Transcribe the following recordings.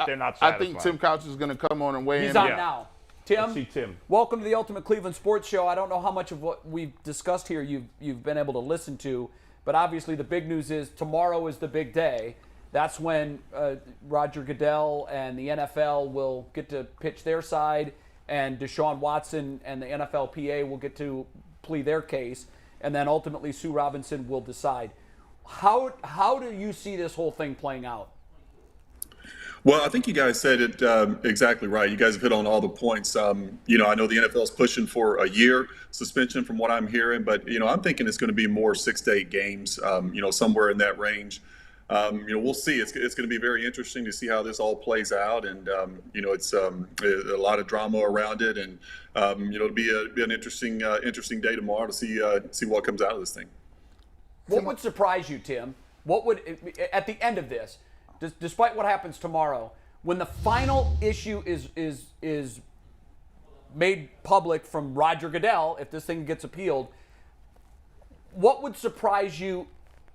they're not I satisfied. think Tim Couch is going to come on and weigh in. He's on now. Tim, Let's see Tim. Welcome to the Ultimate Cleveland Sports Show. I don't know how much of what we've discussed here you've been able to listen to, but obviously the big news is tomorrow is the big day. That's when Roger Goodell and the NFL will get to pitch their side, and Deshaun Watson and the NFLPA will get to plead their case, and then ultimately Sue Robinson will decide. How do you see this whole thing playing out? Well, I think you guys said it exactly right. You guys have hit on all the points. I know the NFL is pushing for a year suspension from what I'm hearing, but, I'm thinking it's going to be more 6 to 8 games, somewhere in that range. We'll see. It's going to be very interesting to see how this all plays out. And, it's a lot of drama around it. And, it'll be an interesting day tomorrow to see what comes out of this thing. What would surprise you, Tim? What would, at the end of this, despite what happens tomorrow, when the final issue is made public from Roger Goodell, if this thing gets appealed, what would surprise you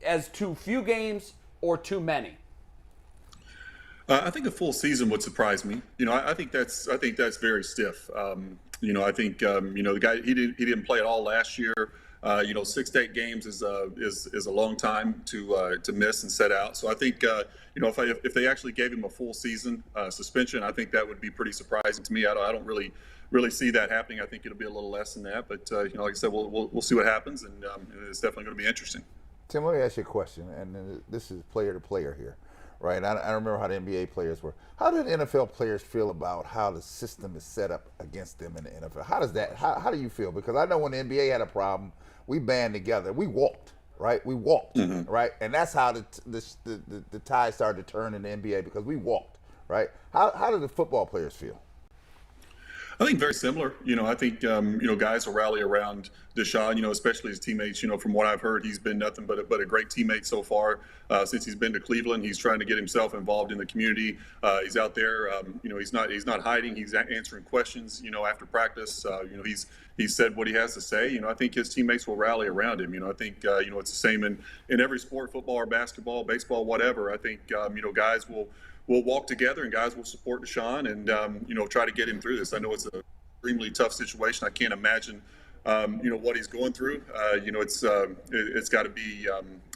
as too few games or too many? I think a full season would surprise me. I think that's very stiff. I think the guy he didn't play at all last year. 6 to 8 games is a long time to miss and set out. So I think if they actually gave him a full season suspension, I think that would be pretty surprising to me. I don't really see that happening. I think it'll be a little less than that. But like I said, we'll see what happens, and it's definitely going to be interesting. Tim, let me ask you a question, and this is player to player here, right? I remember how the NBA players were. How did NFL players feel about how the system is set up against them in the NFL? How do you feel? Because I know when the NBA had a problem, we band together. We walked, right? We walked, right? And that's how the tide started to turn in the NBA, because we walked, right? How did the football players feel? I think very similar. I think guys will rally around Deshaun. Especially his teammates. From what I've heard, he's been nothing but a great teammate so far since he's been to Cleveland. He's trying to get himself involved in the community. He's out there. He's not hiding. He's answering questions. After practice. He's said what he has to say. I think his teammates will rally around him. I think it's the same in every sport, football or basketball, baseball, whatever. I think guys will walk together, and guys will support Deshaun and, try to get him through this. I know it's an extremely tough situation. I can't imagine, what he's going through. It's got to be,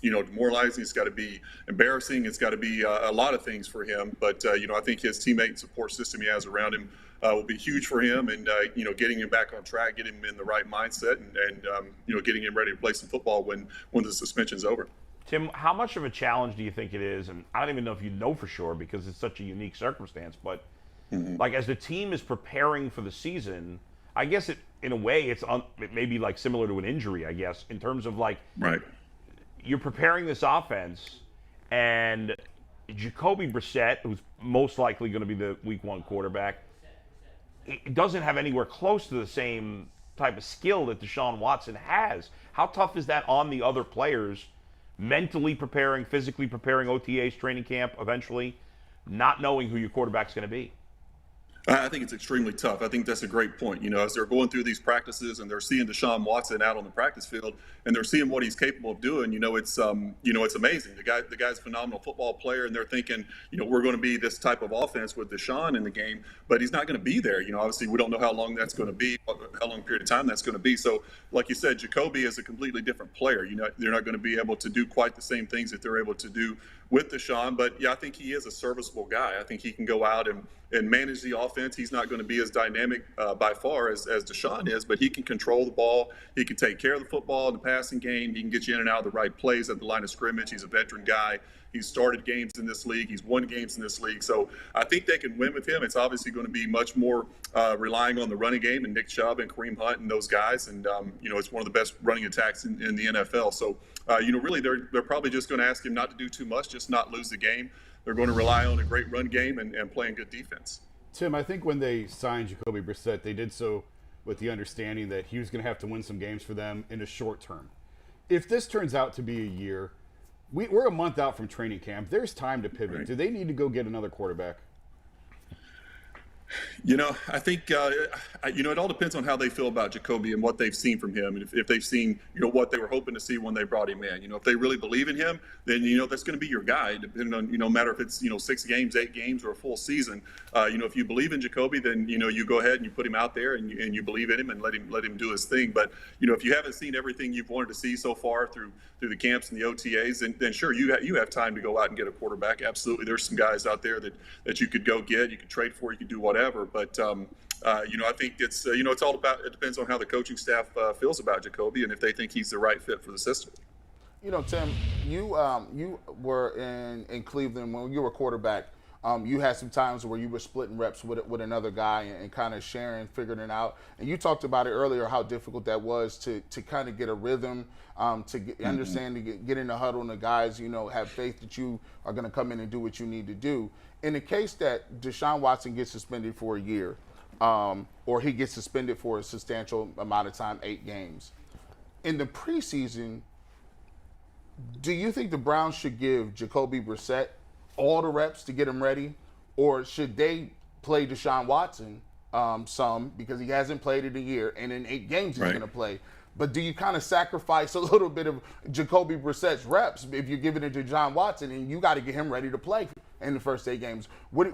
demoralizing. It's got to be embarrassing. It's got to be a lot of things for him. But, I think his teammate and support system he has around him will be huge for him. And, getting him back on track, getting him in the right mindset, and getting him ready to play some football when the suspension's over. Tim, how much of a challenge do you think it is? And I don't even know if you know for sure because it's such a unique circumstance. But like as the team is preparing for the season, I guess in a way it may be like similar to an injury, I guess, in terms of like you're preparing this offense, and Jacoby Brissett, who's most likely going to be the Week 1 quarterback, it doesn't have anywhere close to the same type of skill that Deshaun Watson has. How tough is that on the other players? Mentally preparing, physically preparing, OTAs, training camp, eventually, not knowing who your quarterback's going to be? I think it's extremely tough. I think that's a great point. As they're going through these practices and they're seeing Deshaun Watson out on the practice field and they're seeing what he's capable of doing, it's amazing. The guy's a phenomenal football player, and they're thinking, we're going to be this type of offense with Deshaun in the game, but he's not going to be there. Obviously we don't know how long that's going to be, how long period of time that's going to be. So like you said, Jacoby is a completely different player. They're not going to be able to do quite the same things that they're able to do with Deshaun, but yeah, I think he is a serviceable guy. I think he can go out and manage the offense. He's not going to be as dynamic by far as Deshaun is, but he can control the ball. He can take care of the football in the passing game. He can get you in and out of the right plays at the line of scrimmage. He's a veteran guy. He's started games in this league. He's won games in this league. So I think they can win with him. It's obviously going to be much more relying on the running game and Nick Chubb and Kareem Hunt and those guys. And, it's one of the best running attacks in the NFL. So, really they're probably just going to ask him not to do too much, just not lose the game. They're going to rely on a great run game and playing good defense. Tim, I think when they signed Jacoby Brissett, they did so with the understanding that he was going to have to win some games for them in the short term. If this turns out to be a year, we're a month out from training camp. There's time to pivot. Right. Do they need to go get another quarterback? I think, it all depends on how they feel about Jacoby and what they've seen from him. And if they've seen, what they were hoping to see when they brought him in. If they really believe in him, then, that's going to be your guy, depending on, no matter if it's, 6 games, 8 games, or a full season. If you believe in Jacoby, then, you go ahead and you put him out there and you believe in him and let him do his thing. But, if you haven't seen everything you've wanted to see so far through the camps and the OTAs, then sure, you have time to go out and get a quarterback. Absolutely. There's some guys out there that you could go get, you could trade for, you could do whatever. But, I think it's, it's all about, it depends on how the coaching staff feels about Jacoby and if they think he's the right fit for the system. Tim, you were in Cleveland when you were quarterback. You had some times where you were splitting reps with another guy and kind of sharing, figuring it out. And you talked about it earlier, how difficult that was to kind of get a rhythm, to understand, to get in the huddle, and the guys, have faith that you are going to come in and do what you need to do. In the case that Deshaun Watson gets suspended for a year, or he gets suspended for a substantial amount of time, 8 games, in the preseason, do you think the Browns should give Jacoby Brissett all the reps to get him ready, or should they play Deshaun Watson some, because he hasn't played in a year, and in 8 games he's going to play? But do you kind of sacrifice a little bit of Jacoby Brissett's reps if you're giving it to Deshaun Watson, and you got to get him ready to play in the first 8 games? What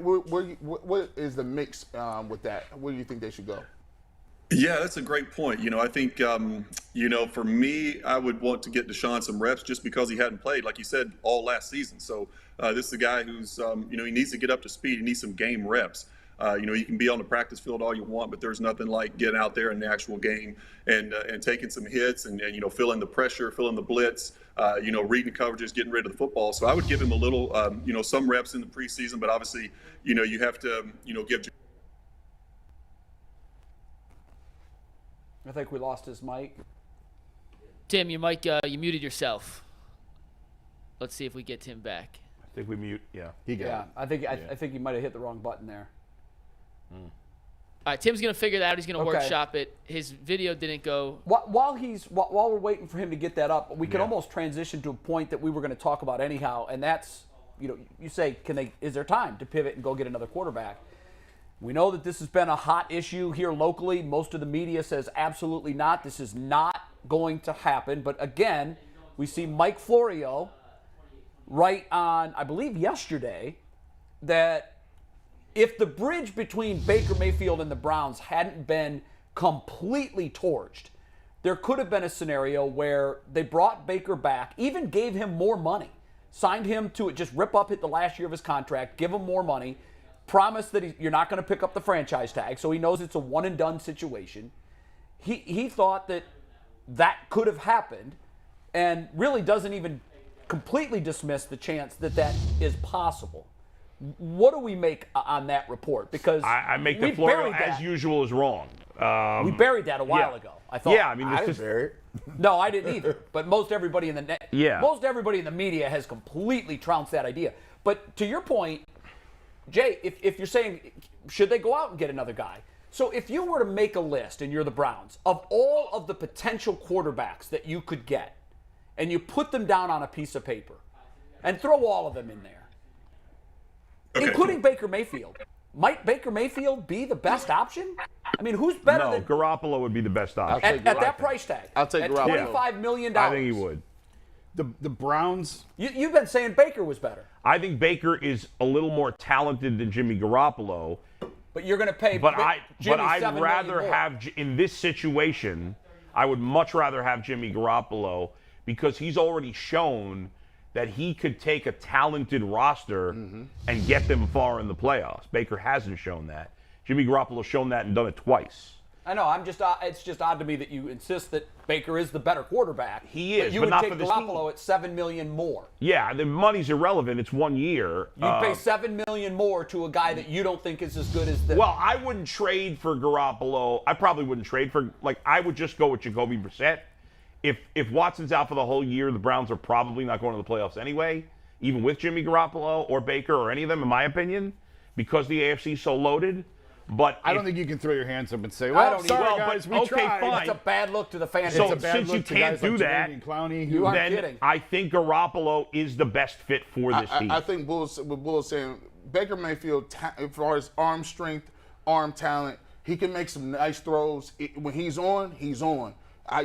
is the mix with that? Where do you think they should go? Yeah, that's a great point. I think, for me, I would want to get Deshaun some reps just because he hadn't played, like you said, all last season. So this is a guy who's, he needs to get up to speed. He needs some game reps. You can be on the practice field all you want, but there's nothing like getting out there in the actual game and taking some hits and feeling the pressure, feeling the blitz, reading coverages, getting rid of the football. So I would give him a little, some reps in the preseason, but obviously, you have to, give. I think we lost his mic. Tim, your mic, you muted yourself. Let's see if we get Tim back. I think we mute. Yeah, he got it. I think he might have hit the wrong button there. All right, Tim's gonna figure that out. He's gonna workshop it. His video didn't go. While we're waiting for him to get that up, we can almost transition to a point that we were going to talk about anyhow, and that's, you say, is there time to pivot and go get another quarterback? We know that this has been a hot issue here locally. Most of the media says absolutely not. This is not going to happen. But again, we see Mike Florio write on, I believe yesterday, that if the bridge between Baker Mayfield and the Browns hadn't been completely torched, there could have been a scenario where they brought Baker back, even gave him more money, signed him to just rip up, hit the last year of his contract, give him more money, promise that you're not going to pick up the franchise tag, so he knows it's a one-and-done situation. He thought that could have happened, and really doesn't even completely dismiss the chance that is possible. What do we make on that report? Because I make the Florio, as usual, is wrong. We buried that a while ago. I thought. Yeah, I mean, I didn't bury it. No, I didn't either. But most everybody in the media has completely trounced that idea. But to your point, Jay, if you're saying, should they go out and get another guy? So if you were to make a list, and you're the Browns, of all of the potential quarterbacks that you could get, and you put them down on a piece of paper, and throw all of them in there, including Baker Mayfield, might Baker Mayfield be the best option? I mean, who's better than Garoppolo would be the best option. at that price tag? I'll take Garoppolo. $25 million. I think he would. The Browns. You've been saying Baker was better. I think Baker is a little more talented than Jimmy Garoppolo. But you're going to pay. But Jimmy I'd rather have, in this situation, I would much rather have Jimmy Garoppolo, because he's already shown that he could take a talented roster and get them far in the playoffs. Baker hasn't shown that. Jimmy Garoppolo's shown that and done it twice. I know. It's just odd to me that you insist that Baker is the better quarterback. He is, but you but would not take for this Garoppolo at $7 million more. Yeah, the money's irrelevant. It's 1 year. You'd pay $7 million more to a guy that you don't think is as good as this. Well, I wouldn't trade for Garoppolo. I probably wouldn't trade for, I would just go with Jacoby Brissett. If Watson's out for the whole year, the Browns are probably not going to the playoffs anyway, even with Jimmy Garoppolo or Baker or any of them, in my opinion, because the AFC is so loaded. But I don't think you can throw your hands up and say, "Well, sorry guys, we tried." Fine. It's a bad look to the fans. So It's a bad since look you to can't guys do like that, Jadeveon Clowney, You aren't then kidding. I think Garoppolo is the best fit for this team. I think what Bull is saying, Baker Mayfield, as far as arm strength, arm talent. He can make some nice throws. When he's on, he's on.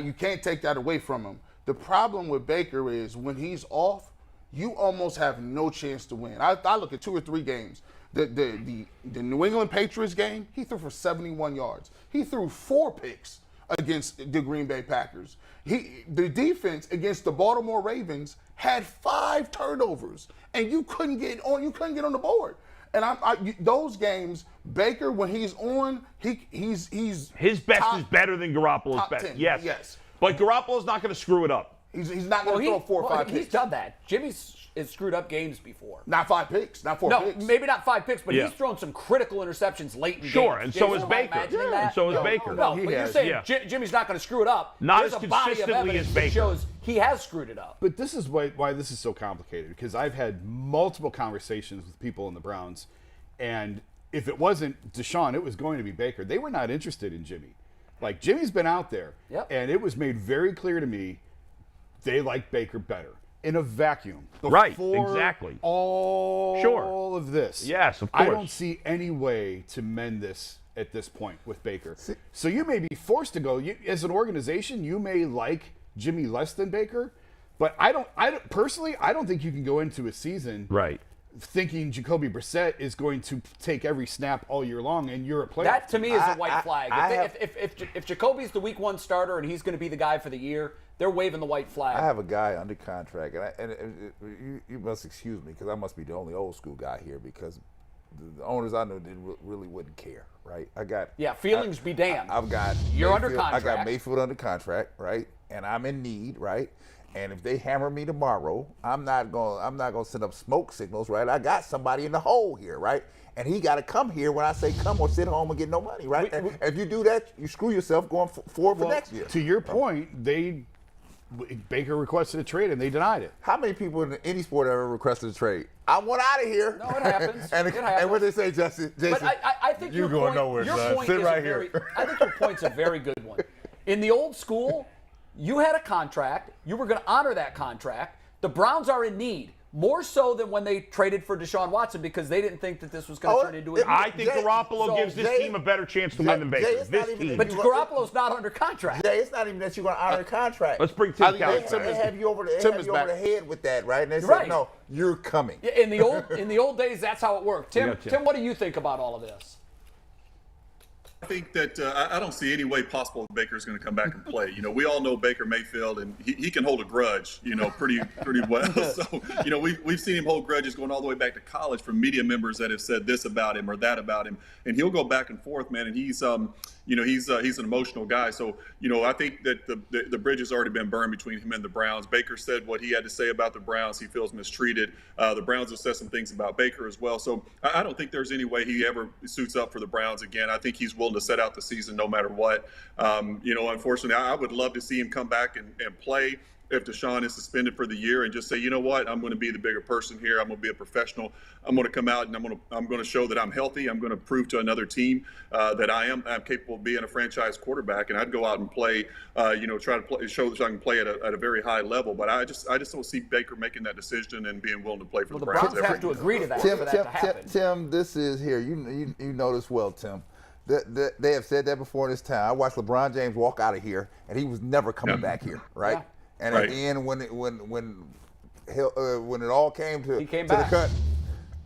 You can't take that away from him. The problem with Baker is when he's off, you almost have no chance to win. I look at 2 or 3 games. The New England Patriots game, he threw for 71 yards. He threw 4 picks against the Green Bay Packers. The defense against the Baltimore Ravens had 5 turnovers, and you couldn't get on the board. And those games, Baker, when he's on, he's his best is better than Garoppolo's best. 10, yes. yes. But Garoppolo's not going to screw it up. He's not going to throw 4 or 5 picks. He's done that. Jimmy's has screwed up games before. Not 5 picks, not 4 picks. No, maybe not 5 picks, but Yeah. he's thrown some critical interceptions late in Sure, games. and so Jason, is am I Baker. imagining Yeah, that? and so is No, Baker. No, He but you're has, saying yeah. Jimmy's not going to screw it up. Not There's as a body of consistently evidence as that Baker. shows he has screwed it up. But this is why this is so complicated, because I've had multiple conversations with people in the Browns, and if it wasn't Deshaun, it was going to be Baker. They were not interested in Jimmy. Like, Jimmy's been out there, Yep. and it was made very clear to me they like Baker better in a vacuum. Right, Before exactly. all of this. Yes, of I course. don't see any way to mend this at this point with Baker. So you may be forced to go. As an organization, you may like Jimmy less than Baker, but I don't personally, I don't think you can go into a season Right. thinking Jacoby Brissett is going to take every snap all year long, and you're a player. That to me is a white flag. I If Jacoby's the week 1 starter and he's going to be the guy for the year, they're waving the white flag. I have a guy under contract, and you must excuse me because I must be the only old school guy here because the owners I know really wouldn't care, right? Feelings be damned. I've got You're under Mayfield- I got contract. Mayfield under contract, right? And I'm in need, right? And if they hammer me tomorrow, I'm not gonna send up smoke signals, right? I got somebody in the hole here, right? And he got to come here when I say come or sit home and get no money, right? And if you do that, you screw yourself going forward for next year. To your point, Baker requested a trade and they denied it. How many people in any sport ever requested a trade? I want out of here. No, it happens. and, It and happens. what they say, Jason? But I think you your going point, nowhere, your son. point Sit is right a very, here. I think your point's a very good one. In the old school, you had a contract. You were going to honor that contract. The Browns are in need. More so than when they traded for Deshaun Watson because they didn't think that this was going to turn into a I think Jay- Garoppolo so gives this Jay- team a better chance to win than Jay, Baker. it's This not even team. But Garoppolo's not under contract. Jay, it's not even that you're going to honor a contract. Let's bring Tim They, Kelly they back. have you over the, Tim is back. head with that, right? And they said, Right. no, you're coming. Yeah, in the old days, that's how it worked. Tim, got Tim. Tim, what do you think about all of this? I think that I don't see any way possible that Baker's going to come back and play. You know, we all know Baker Mayfield, and he can hold a grudge, you know, pretty well. So, you know, we've seen him hold grudges going all the way back to college from media members that have said this about him or that about him, and he'll go back and forth, man. And he's you know, he's an emotional guy. So, you know, I think that the bridge has already been burned between him and the Browns. Baker said what he had to say about the Browns. He feels mistreated. The Browns have said some things about Baker as well. So I don't think there's any way he ever suits up for the Browns again. I think he's willing to set out the season no matter what. You know, unfortunately, I would love to see him come back and play if Deshaun is suspended for the year and just say, you know what, I'm going to be the bigger person here. I'm going to be a professional. I'm going to come out and I'm going to show that I'm healthy. I'm going to prove to another team that I'm capable of being a franchise quarterback. And I'd go out and play, you know, try to play, show that I can play at a very high level. But I just don't see Baker making that decision and being willing to play for Well, the the Browns. Browns have to agree to that Tim, for that Tim, to happen. Tim, this is here. You know this well, Tim. They have said that before in this town. I watched LeBron James walk out of here, and he was never coming back here, right? Yeah. And Right. at the end, when it all came to, He came to the back. cut,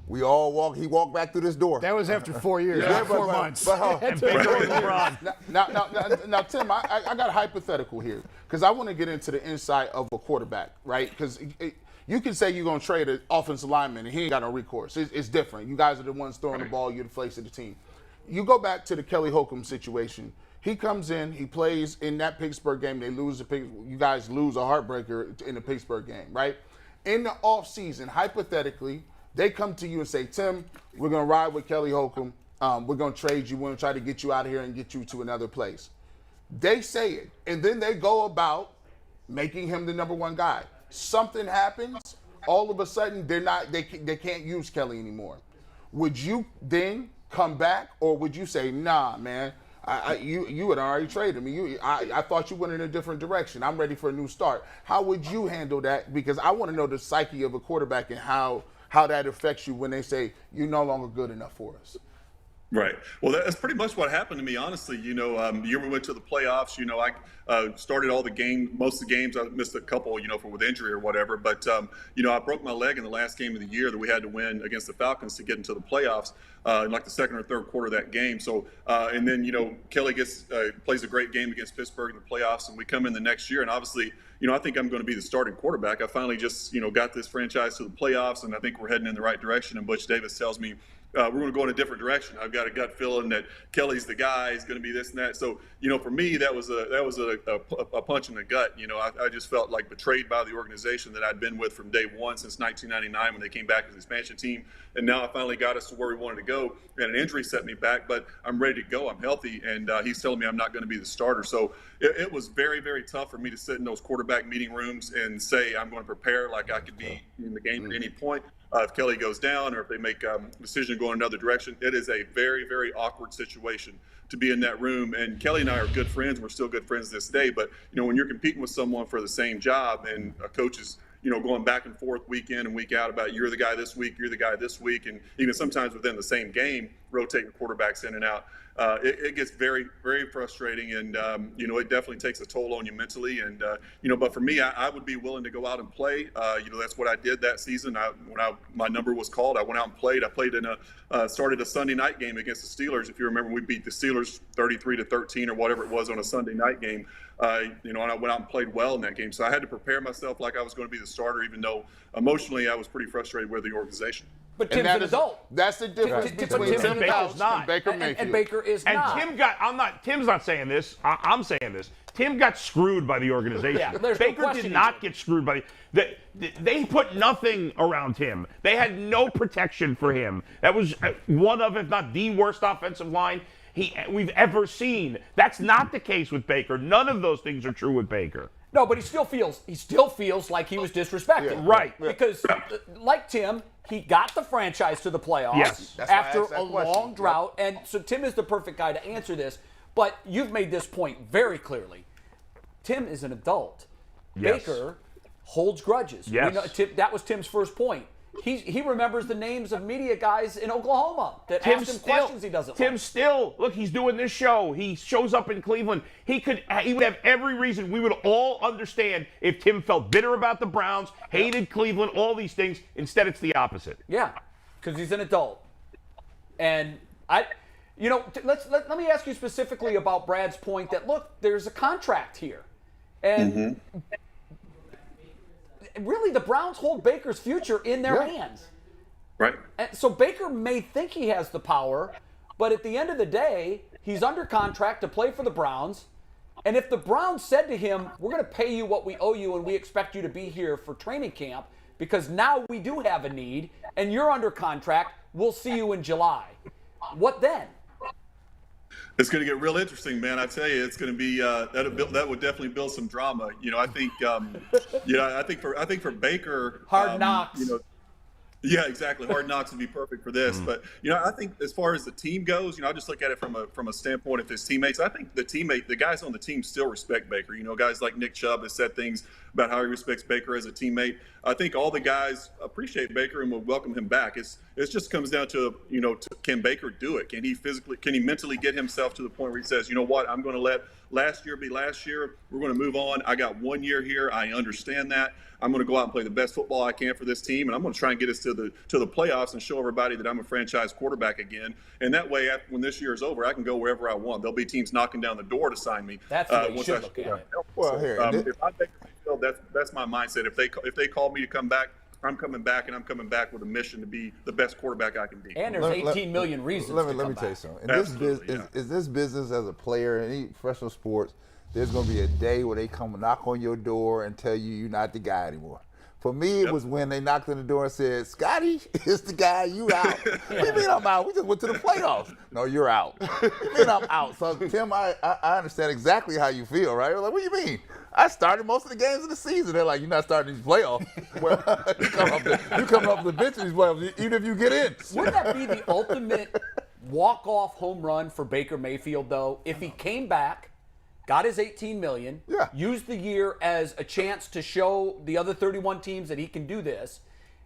he walked back through this door. That was after 4 years, Yeah, not 4 months. And Baker and LeBron. Now, Tim, I got a hypothetical here because I want to get into the inside of a quarterback, right? Because you can say you're going to trade an offensive lineman and he ain't got no recourse. It's different. You guys are the ones throwing the ball. You're the face of the team. You go back to the Kelly Holcomb situation. He comes in, he plays in that Pittsburgh game. They lose you guys lose a heartbreaker in the Pittsburgh game, right? In the offseason, hypothetically, they come to you and say, Tim, we're going to ride with Kelly Holcomb. We're going to trade you. We're going to try to get you out of here and get you to another place. They say it, and then they go about making him the number one guy. Something happens. All of a sudden, they can't use Kelly anymore. Would you then come back, or would you say, nah, man, you had already traded me. I thought you went in a different direction. I'm ready for a new start. How would you handle that? Because I want to know the psyche of a quarterback and how that affects you when they say you're no longer good enough for us. Right. Well, that's pretty much what happened to me, honestly. The year we went to the playoffs, I started all the games, most of the games. I missed a couple, with injury or whatever. But, I broke my leg in the last game of the year that we had to win against the Falcons to get into the playoffs in like the second or third quarter of that game. So, and then, Kelly plays a great game against Pittsburgh in the playoffs, and we come in the next year. And obviously, I think I'm going to be the starting quarterback. I finally just, got this franchise to the playoffs, and I think we're heading in the right direction. And Butch Davis tells me, we're going to go in a different direction. I've got a gut feeling that Kelly's the guy. He's going to be this and that. So, for me, that was a punch in the gut. I just felt like betrayed by the organization that I'd been with from day one since 1999 when they came back as an expansion team. And now I finally got us to where we wanted to go. And an injury set me back, but I'm ready to go. I'm healthy. And he's telling me I'm not going to be the starter. So it was very, very tough for me to sit in those quarterback meeting rooms and say I'm going to prepare like I could be in the game at any point. If Kelly goes down or if they make a decision to go in another direction, it is a very, very awkward situation to be in that room. And Kelly and I are good friends. We're still good friends this day. But, when you're competing with someone for the same job and a coach is, going back and forth week in and week out about you're the guy this week, you're the guy this week, and even sometimes within the same game, rotating quarterbacks in and out. It gets very, very frustrating, and it definitely takes a toll on you mentally. And but for me, I would be willing to go out and play. That's what I did that season. My number was called, I went out and played. I played started a Sunday night game against the Steelers. If you remember, we beat the Steelers 33-13 or whatever it was on a Sunday night game. And I went out and played well in that game. So I had to prepare myself like I was going to be the starter, even though emotionally I was pretty frustrated with the organization. But Tim's an adult. That's the difference between Tim Baker's and Baker Mayfield. And Baker is not. And Tim's not saying this. I'm saying this. Tim got screwed by the organization. Yeah, there's Baker no did not get screwed by they put nothing around him. They had no protection for him. That was one of, if not the worst offensive line we've ever seen. That's not the case with Baker. None of those things are true with Baker. No, but he still feels like he was disrespected. Yeah. Right. Because like Tim, he got the franchise to the playoffs yes. after a long drought. And so Tim is the perfect guy to answer this. But you've made this point very clearly. Tim is an adult. Yes. Baker holds grudges. Yes. That was Tim's first point. He remembers the names of media guys in Oklahoma that asked him questions he doesn't like. Look, he's doing this show. He shows up in Cleveland. He would have every reason. We would all understand if Tim felt bitter about the Browns, hated Cleveland, all these things. Instead, it's the opposite. Yeah, because he's an adult. And let me ask you specifically about Brad's point that, look, there's a contract here. And really, the Browns hold Baker's future in their hands. Right. And so Baker may think he has the power, but at the end of the day, he's under contract to play for the Browns. And if the Browns said to him, we're going to pay you what we owe you and we expect you to be here for training camp because now we do have a need and you're under contract, we'll see you in July. What then? It's going to get real interesting, man. I tell you, it's going to be that would definitely build some drama. I think, I think for Baker, hard knocks. Yeah, exactly. Hard knocks would be perfect for this. But I think as far as the team goes, I just look at it from a standpoint of his teammates. I think the guys on the team still respect Baker. Guys like Nick Chubb has said things about how he respects Baker as a teammate. I think all the guys appreciate Baker and will welcome him back. It just comes down to can Baker do it? Can he mentally get himself to the point where he says, you know what, I'm going to let last year be last year. We're going to move on. I got 1 year here. I understand that. I'm going to go out and play the best football I can for this team, and I'm going to try and get us to the playoffs and show everybody that I'm a franchise quarterback again. And that way, when this year is over, I can go wherever I want. There'll be teams knocking down the door to sign me. That's the way you should look at it. Well, here, if I take Mayfield, that's my mindset. If they call me to come back, I'm coming back, and I'm coming back with a mission to be the best quarterback I can be. And there's 18 million reasons. Let me tell you something. In this business as a player in any professional sports, there's going to be a day where they come knock on your door and tell you you're not the guy anymore. For me, it was when they knocked on the door and said, Scotty is the guy, you out. What do you mean I'm out? We just went to the playoffs. No, you're out. What do you mean I'm out? So, Tim, I understand exactly how you feel, right? Like, what do you mean? I started most of the games of the season. They're like, you're not starting these playoffs. Well, you come off the bench in these playoffs, even if you get in. Wouldn't that be the ultimate walk-off home run for Baker Mayfield, though, if he came back, got his $18 million, used the year as a chance to show the other 31 teams that he can do this,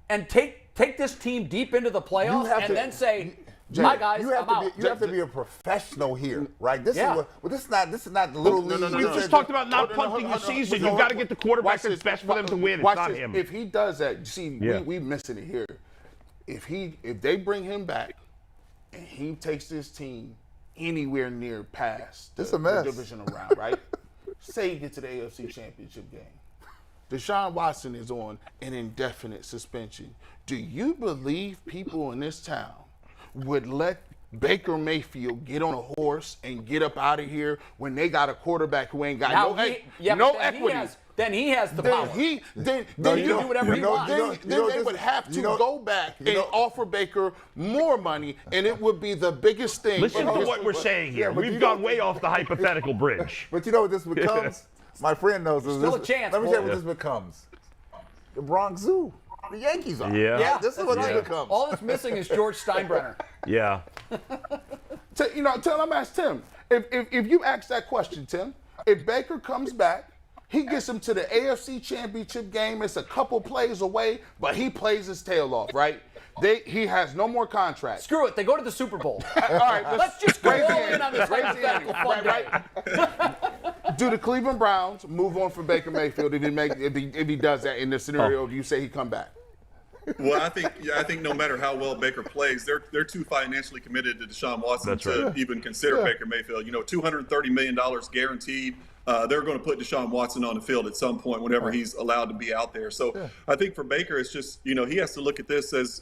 and take this team deep into the playoffs and then say, My guys, you have I'm to out. be. You have to be a professional here, right? This Yeah. is what. Well, this is not the little league. We just talked about not punting the season. You've got to get the quarterback that's best for them to win. It's not him. If he does that, see, we missing it here. If they bring him back and he takes this team anywhere near past It's the a mess. divisional round, right? Say you get to the AFC Championship game. Deshaun Watson is on an indefinite suspension. Do you believe people in this town would let Baker Mayfield get on a horse and get up out of here when they got a quarterback who ain't got no equity? Then he has the power. Then he can do whatever he wants. Then they would have to go back and offer Baker more money, and it would be the biggest thing. Listen to what we're saying here. but We've gone way off the hypothetical bridge. But you know what this becomes? My friend knows this. Still a chance, Let me tell you boy. what this becomes. The Bronx Zoo. The Yankees are. Yeah. This is what this becomes. All that's missing is George Steinbrenner. Yeah. Tell him, ask Tim. If you ask that question, Tim, if Baker comes back, he gets him to the AFC Championship game. It's a couple plays away, but he plays his tail off, right? He has no more contract. Screw it. They go to the Super Bowl. All right, Let's just go raise all the ante. in on this Raise the hypothetical ante. fun day. Right? Do the Cleveland Browns move on from Baker Mayfield if he does that in the scenario of you say he come back? Well, I think no matter how well Baker plays, they're too financially committed to Deshaun Watson That's to right. even consider Baker Mayfield. $230 million guaranteed. They're going to put Deshaun Watson on the field at some point whenever he's allowed to be out there. So I think for Baker, it's just, he has to look at this as,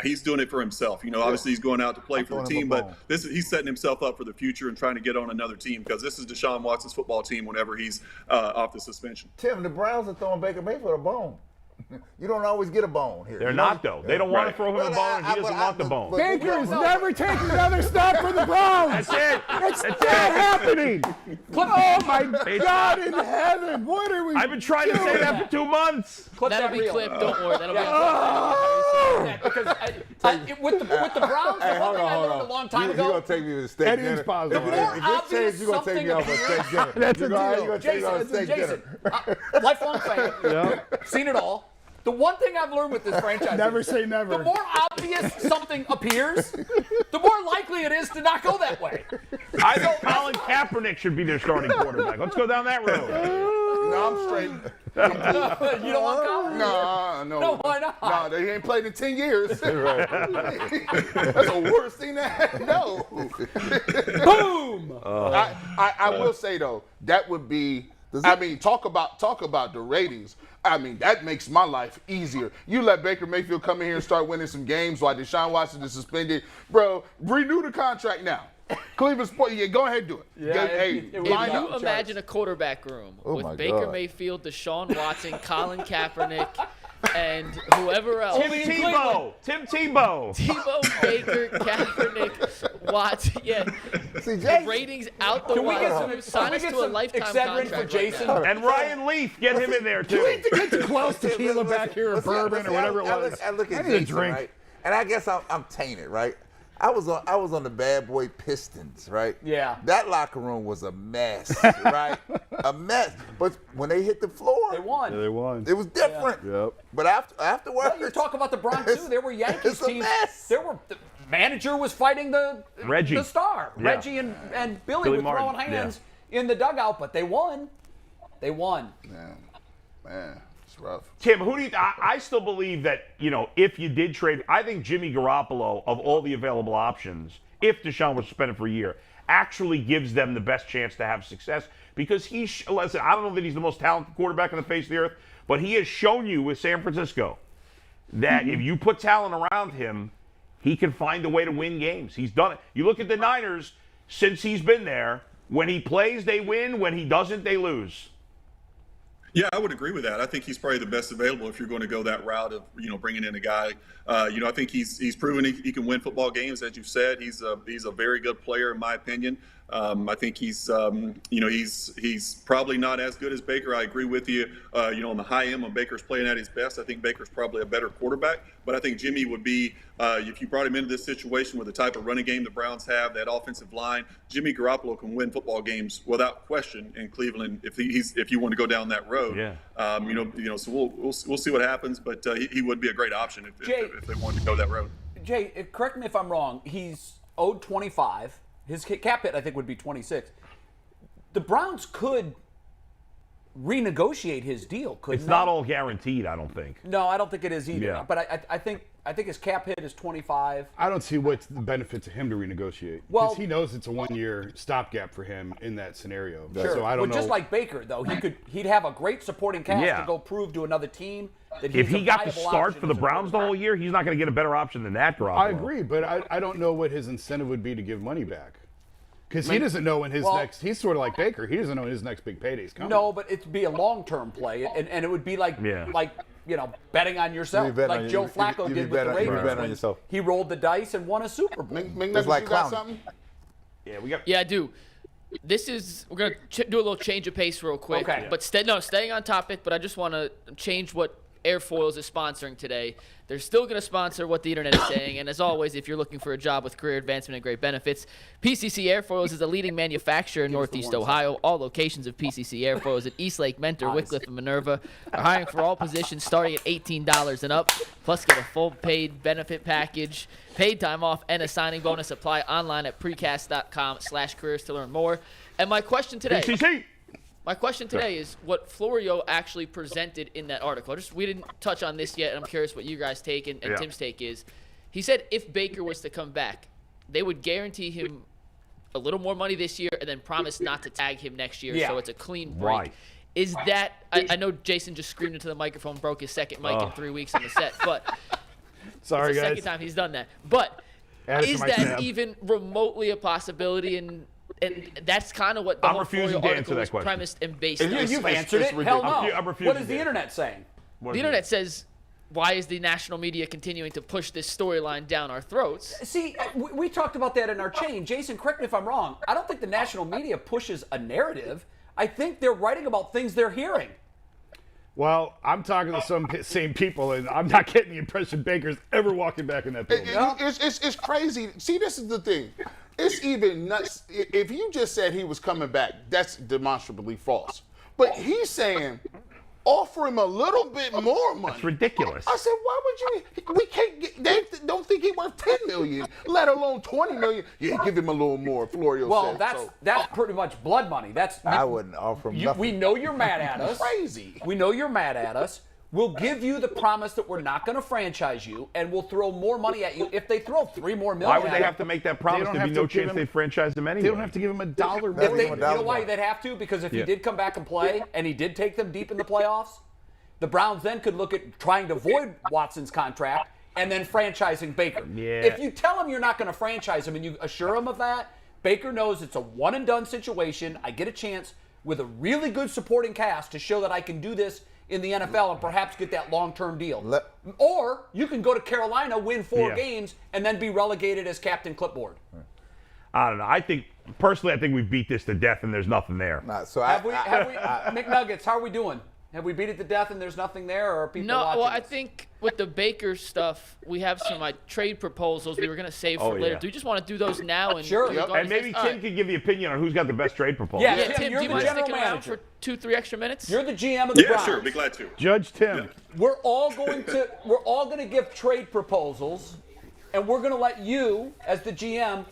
he's doing it for himself. Obviously he's going out to play for the team, but he's setting himself up for the future and trying to get on another team because this is Deshaun Watson's football team whenever he's off the suspension. Tim, the Browns are throwing Baker Mayfield a bone. You don't always get a bone here. They're not, though. They don't want to throw him a bone, and he doesn't want the bone. Baker is never taking another stop for the Browns. That's it. It's not happening. Oh my God in heaven! What are we? I've been trying to say that for 2 months. Clip That'll that be reel. clipped. Don't worry. That'll be Yeah, because with the Browns, the one thing I learned a long time You're ago. going to take me to the steak Eddie dinner. is positive. If More it obvious changes, you're going to take me out for a steak dinner. That's a deal. You're going to take me out for a steak Jason, dinner. lifelong fan, seen it all. The one thing I've learned with this franchise Never is say never. the more obvious something appears, the more likely it is to not go that way. I think Colin Kaepernick should be their starting quarterback. Let's go down that road. No, I'm straight. You don't want Colin? No, why not? No, they ain't played in 10 years. That's the worst thing to happen. No. Boom! I will say though, that would be. Talk about the ratings. That makes my life easier. You let Baker Mayfield come in here and start winning some games while Deshaun Watson is suspended, bro. Renew the contract now. Cleveland Sports, go ahead and do it. Yeah, hey, it would line be You up. imagine a quarterback room Oh my with Baker God. Mayfield, Deshaun Watson, Colin Kaepernick, and whoever else. Tim Tebow. Tebow, Baker, Kaepernick, Watson. Yeah. See, The Jason, ratings out the Can we get wazoo. Sign us to a lifetime Excedrin contract for Jason? Right now. And Ryan Leaf. Get him in there, too. Get the close tequila back here, or bourbon, or whatever it was. I look at need a Jason, drink. right? And I guess I'm tainted, right? I was on the bad boy Pistons, right? Yeah. That locker room was a mess, right? A mess. But when they hit the floor, They won. They won. it was different. Yep. But afterwards, Well, you talk about the Bronx too. There were Yankees it's a teams. mess. There were the manager was fighting the star. Yeah. Reggie and Billy were Martin, throwing hands in the dugout, but they won. They won. Man, it's rough. Tim, who do you? I still believe that if you did trade, I think Jimmy Garoppolo, of all the available options, if Deshaun was suspended for a year, actually gives them the best chance to have success because listen, I don't know that he's the most talented quarterback on the face of the earth, but he has shown you with San Francisco that if you put talent around him, he can find a way to win games. He's done it. You look at the Niners since he's been there. When he plays, they win. When he doesn't, they lose. Yeah, I would agree with that. I think he's probably the best available if you're going to go that route of bringing in a guy. I think he's proven he can win football games, as you said. He's a very good player in my opinion. I think he's probably not as good as Baker. I agree with you. On the high end when Baker's playing at his best, I think Baker's probably a better quarterback. But I think Jimmy would be, if you brought him into this situation with the type of running game the Browns have, that offensive line, Jimmy Garoppolo can win football games without question in Cleveland if you want to go down that road. Yeah. So we'll see what happens, but he would be a great option if they wanted to go that road. Jay, correct me if I'm wrong. He's owed 25. His cap hit, I think, would be 26. The Browns could renegotiate his deal, couldn't It's they? not all guaranteed, I don't think. No, I don't think it is either. Yeah. But I think his cap hit is 25. I don't see what's the benefit to him to renegotiate. Well- Because he knows it's a 1-year stopgap for him in that scenario. Sure. So I don't but know. just like Baker, though, he'd have a great supporting cast Yeah. to go prove to another team that he's If he a got to viable start option for the as a Browns the quarterback. whole year, he's not going to get a better option than that Garoppolo. I agree, but I don't know what his incentive would be to give money back. Because he doesn't know when his next – he's sort of like Baker. He doesn't know when his next big payday is coming. No, but it'd be a long-term play, and it would be like betting on yourself, You bet like on- Joe you- Flacco you did with bet the on- you Ravens. bet on when yourself. He rolled the dice and won a Super Bowl. McNuggets, like you got clowning. something? Yeah, we got. Yeah, I do. We're going to do a little change of pace real quick. Okay. But staying on topic, but I just want to change what Airfoils is sponsoring today. They're still going to sponsor what the internet is saying. And as always, if you're looking for a job with career advancement and great benefits, PCC Airfoils is a leading manufacturer in Northeast Ohio. All locations of PCC Airfoils at Eastlake, Mentor, Wickliffe, and Minerva are hiring for all positions starting at $18 and up. Plus, get a full paid benefit package, paid time off, and a signing bonus. Apply online at precast.com/careers to learn more. And my question today. PCC. My question today is what Florio actually presented in that article. We didn't touch on this yet, and I'm curious what you guys' take and Tim's take is. He said if Baker was to come back, they would guarantee him a little more money this year and then promise not to tag him next year, so it's a clean break. Right. Is that – I know Jason just screamed into the microphone, broke his second mic in 3 weeks on the set, but Sorry, it's the guys. second time he's done that. But Add it to is my that tab. even remotely a possibility? And that's kind of what the I'm whole refusing Florio to article answer that was question. premised and based You- on. You've it's answered it. ridiculous. Hell no. I'm refusing What is to the answer. internet saying? What The is internet says, why is the national media continuing to push this storyline down our throats? See, we talked about that in our chain. Jason, correct me if I'm wrong. I don't think the national media pushes a narrative. I think they're writing about things they're hearing. Well, I'm talking to some same people, and I'm not getting the impression Baker's ever walking back in that building. It's crazy. See, this is the thing. It's even nuts. If you just said he was coming back, that's demonstrably false. But he's saying, offer him a little bit more money. It's ridiculous. I said, why would you? We can't get. They don't think he's worth $10 million, let alone $20 million. Yeah, give him a little more. Florio Well, said. that's pretty much blood money. I wouldn't offer him nothing. We know you're mad at us. Crazy. We know you're mad at us. We'll give you the promise that we're not going to franchise you, and we'll throw more money at you. If they throw $3 more million, Why would at they him, have to make that promise? don't There'd have be to no give chance him- they franchise him anyway. They don't have to give him a dollar more. If they, $1 you know why more. they'd have to? Because if he did come back and play, and he did take them deep in the playoffs, the Browns then could look at trying to void Watson's contract and then franchising Baker. Yeah. If you tell him you're not going to franchise him and you assure him of that, Baker knows it's a one-and-done situation. I get a chance with a really good supporting cast to show that I can do this in the NFL and perhaps get that long-term deal. Or you can go to Carolina, win 4 Yeah. games, and then be relegated as captain clipboard. I don't know. I think we beat this to death, and there's nothing there. Nah, so Have we, McNuggets, how are we doing? Have we beat it to death and there's nothing there, or are people No, watching well, I this? think with the Baker stuff, we have some trade proposals we were going to save for later. yeah. Do we just want to do those now? And Sure. regardless And maybe of this? All Tim right. can give the opinion on who's got the best trade proposal. Yeah. Yeah, Tim, Tim, you're do you the mind general sticking around manager. for 2-3 extra minutes? You're the GM of the Yeah, Browns. sure. Be glad to. Judge Tim. We're all going to give trade proposals, and we're going to let you, as the GM,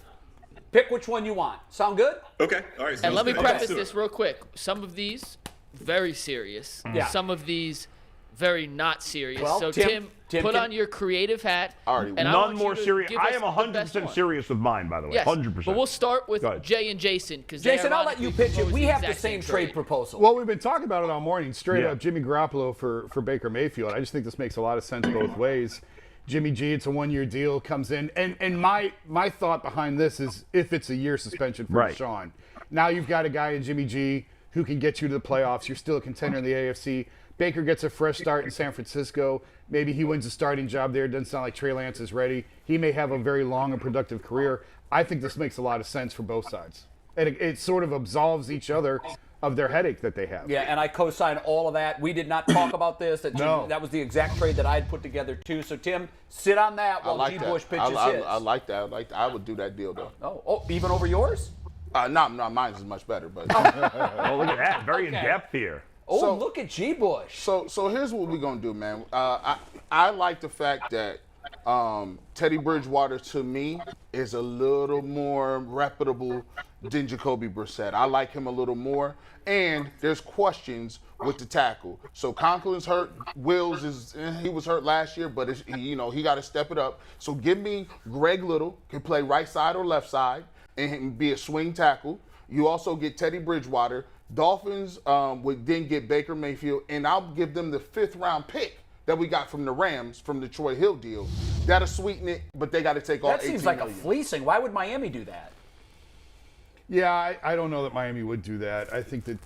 pick which one you want. Sound good? Okay. All right. And let me sounds good. preface Let's do this it. real quick. Some of these, very serious. Yeah. Some of these, very not serious. Well, so, Tim put can- on your creative hat. Already. and I None want you more to serious. give I us am the 100% best one. serious with mine, by the way. Yes, 100%. but we'll start with Go ahead. Jay and Jason because Jason, I'll let you pitch it. We have the same trade proposal. Well, we've been talking about it all morning. Straight Yeah. up, Jimmy Garoppolo for Baker Mayfield. I just think this makes a lot of sense both ways. Jimmy G, it's a 1-year deal, comes in. And my thought behind this is if it's a year suspension for Right. Deshaun. Now you've got a guy in Jimmy G who can get you to the playoffs. You're still a contender in the AFC. Baker gets a fresh start in San Francisco. Maybe he wins a starting job there. It doesn't sound like Trey Lance is ready. He may have a very long and productive career. I think this makes a lot of sense for both sides. And it sort of absolves each other of their headache that they have. Yeah, and I co-sign all of that. We did not talk about this. That was the exact trade that I had put together too. So Tim, sit on that I while like G. that. Bush pitches his. I like that. I would do that deal though. Oh, even over yours? No, mine's is much better, but. Oh, look at that. Very Okay. in-depth here. Oh, So- look at G. Bush. So here's what we're gonna do, man. I like the fact that Teddy Bridgewater, to me, is a little more reputable than Jacoby Brissett. I like him a little more. And there's questions with the tackle. So Conklin's hurt. Wills he was hurt last year, but he got to step it up. So give me Greg Little, can play right side or left side, and be a swing tackle. You also get Teddy Bridgewater. Dolphins would then get Baker Mayfield, and I'll give them the 5th round pick that we got from the Rams from the Troy Hill deal. That'll sweeten it, but they got to take all That 18 seems like a million. fleecing. Why would Miami do that? Yeah, I don't know that Miami would do that. I think that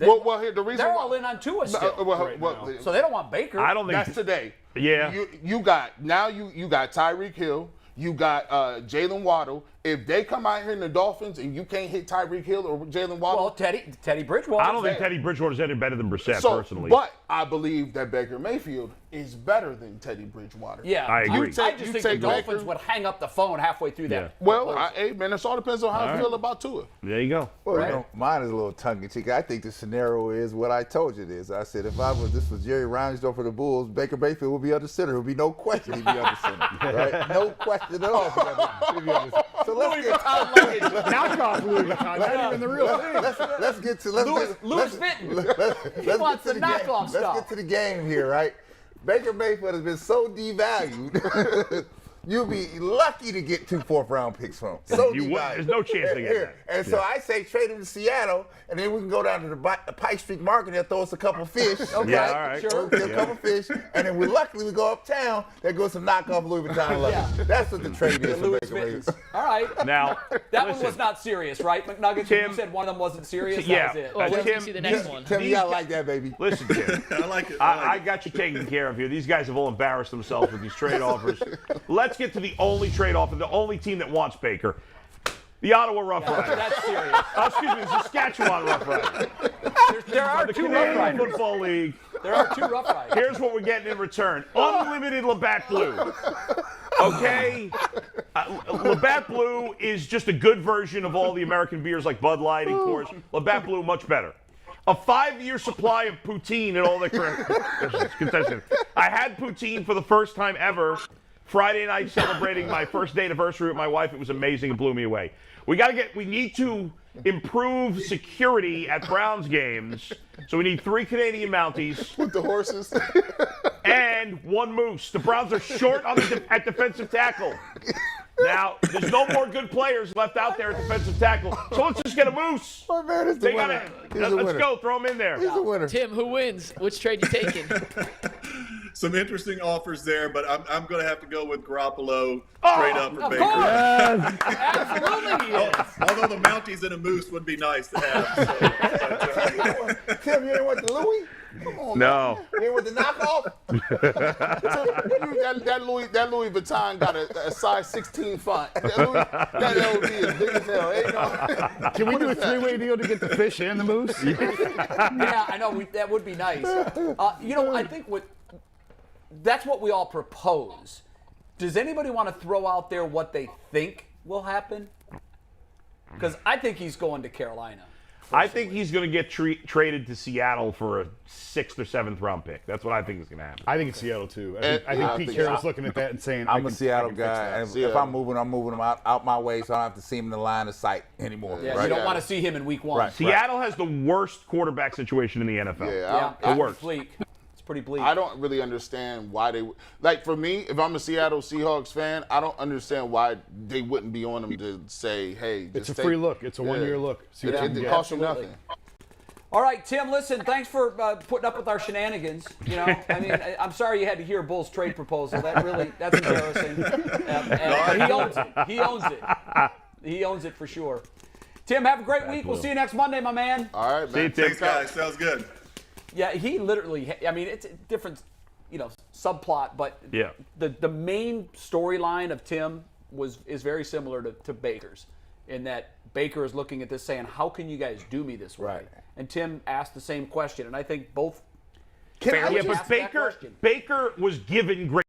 Well, here the reason They're why, all in on Tua still. right now. So they don't want Baker. I don't think that's today. Yeah. You got Tyreek Hill, you got Jalen Waddle. If they come out here in the Dolphins and you can't hit Tyreek Hill or Jalen Waddle, Well, Teddy Bridgewater. I don't think Teddy Bridgewater's any better than Brissett, so, personally. but I believe that Baker Mayfield is better than Teddy Bridgewater. Yeah, I agree. I just think the take Dolphins Baker. would hang up the phone halfway through that. Well, hey man, it all depends on how I feel about Tua. There you go. Well, Right. mine is a little tongue-in-cheek. I think the scenario is what I told you it is. I said if this was Jerry Reinsdorf for the Bulls, Baker Mayfield would be under center. There would be no question he'd be under center. Right? No question at all. He'd be under center. So let's get knockoff Louis Vuitton, not even the real thing. let's get to Louis Vuitton. He wants the knockoff stuff. Let's get to the game here, right? Baker Mayfield has been so devalued. You'll be lucky to get 2 4th-round picks from him. So You would- devalued. there's no chance to get Here. that. And so I say trade him to Seattle, and then we can go down to the Pike Street Market and throw us a couple fish. Okay, Yeah, all right. sure. We'll get a couple fish, and then we go uptown. There goes some knockoff Louis Vuitton luggage. Yeah. That's what the trade is for Louis Baker Mayfield. Vuittons. All right. Now, That listen, one was not serious, right, McNuggets? Tim- You said one of them wasn't serious. Yeah. That was it. Well, wait till you Tim- see the next one. Tell me I like that, baby. Listen, Tim. I like it. I got you taken care of here. These guys have all embarrassed themselves with these trade offers. Let's get to the only trade offer, the only team that wants Baker. The Ottawa Rough Riders. That's serious. Excuse me, the Saskatchewan Rough Riders. There are The two Rough Canadian Riders. Football League. There are 2 Rough Riders. Here's what we're getting in return. Unlimited Labatt Blue. Okay? Labatt Blue is just a good version of all the American beers like Bud Light and Coors. Labatt Blue, much better. A 5-year supply of poutine and all the contested. I had poutine for the first time ever. Friday night celebrating my first day anniversary with my wife. It was amazing. It blew me away. We need to improve security at Browns games. So we need 3 Canadian Mounties With the horses. and 1 Moose. The Browns are short on at defensive tackle. Now, there's no more good players left out there at defensive tackle. So let's just get a Moose. My man is the They winner. gotta, let's go. Throw him in there. He's the winner. Tim, who wins? Which trade you taking? Some interesting offers there, but I'm going to have to go with Garoppolo Oh, trade up for Of Baker. course. Absolutely he is. Although the Mounties and a Moose would be nice to have. Tim, you ain't want the Louis? Come on, No. man. You ain't want the knockoff? that Louis Vuitton got a size 16 font. That LV is big as hell. Ain't no, Can we do a 3-way deal to get the fish and the moose? Yeah, I know. That would be nice. I think that's what we all propose. Does anybody want to throw out there what they think will happen? Because I think he's going to Carolina. I think he's going to get traded to Seattle for a 6th or 7th round pick. That's what I think is going to happen. I think it's Seattle too. I think I Pete think Carroll's so. looking at that and saying, I'm I a Seattle can fix guy, that. and if Seattle. I'm moving him out my way, so I don't have to see him in the line of sight anymore. Yeah, right? you don't want to see him in week 1. Right. Seattle has the worst quarterback situation in the NFL. Yeah, Yeah, The worst. It's bleak. It's pretty bleak. I don't really understand why they like. For me, if I'm a Seattle Seahawks fan, I don't understand why they wouldn't be on them to say, "Hey, just It's a take- free look. It's a 1-year look. See what you It can get. costs you Absolutely. nothing. All right, Tim, listen, thanks for putting up with our shenanigans. I mean, I'm sorry you had to hear Bull's trade proposal. That's embarrassing. And he owns it. He owns it. He owns it for sure. Tim, have a great week. We'll see you next Monday, my man. All right, See you, man. Tim. Thanks, guys. Sounds good. Yeah, he literally, I mean, it's a different, subplot, but Yeah. the main storyline of Tim is very similar to Baker's, in that Baker is looking at this saying, how can you guys do me this way? Right. And Tim asked the same question, and I think both Yeah, fairly but asked that question. Baker was given great